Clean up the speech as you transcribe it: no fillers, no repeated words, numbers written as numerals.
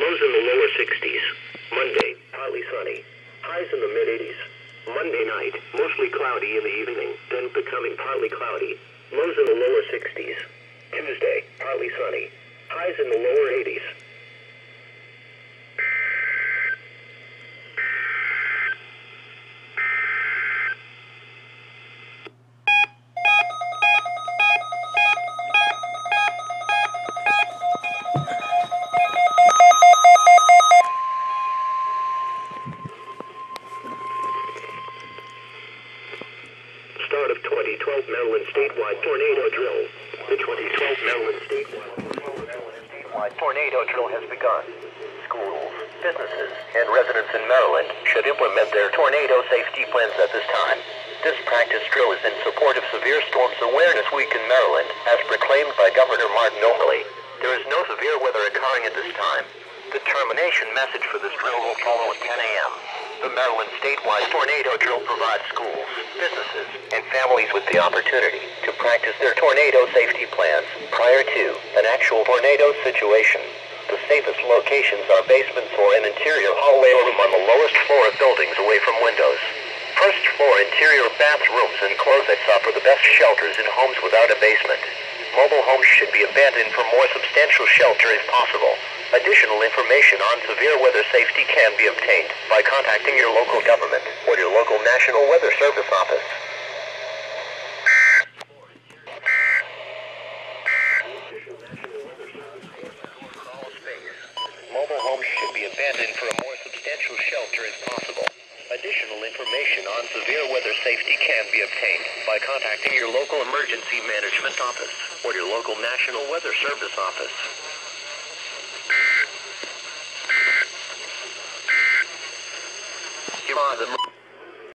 Lows in the lower 60s. Monday, partly sunny. Highs in the mid-80s. Monday night, mostly cloudy in the evening, then becoming partly cloudy. Lows in the lower 60s. Tuesday, partly sunny. Highs in the lower 80s. Start of 2012 Maryland statewide tornado drill. The 2012 Maryland statewide tornado drill has begun. Schools, businesses, and residents in Maryland should implement their tornado safety plans at this time. This practice drill is in support of Severe Storms Awareness Week in Maryland, as proclaimed by Governor Martin O'Malley. There is no severe weather occurring at this time. The termination message for this drill will follow at 10 a.m. The Maryland statewide tornado drill provides schools, businesses, and families with the opportunity to practice their tornado safety plans prior to an actual tornado situation. The safest locations are basements or an interior hallway or room on the lowest floor of buildings away from windows. First floor interior bathrooms and closets offer the best shelters in homes without a basement. Mobile homes should be abandoned for more substantial shelter if possible. Additional information on severe weather safety can be obtained by contacting your local government or your local National Weather Service office. Mobile homes should be abandoned for a more substantial shelter if possible. Additional information on severe weather safety can be obtained by contacting your local emergency management office or your local National Weather Service office. Here are the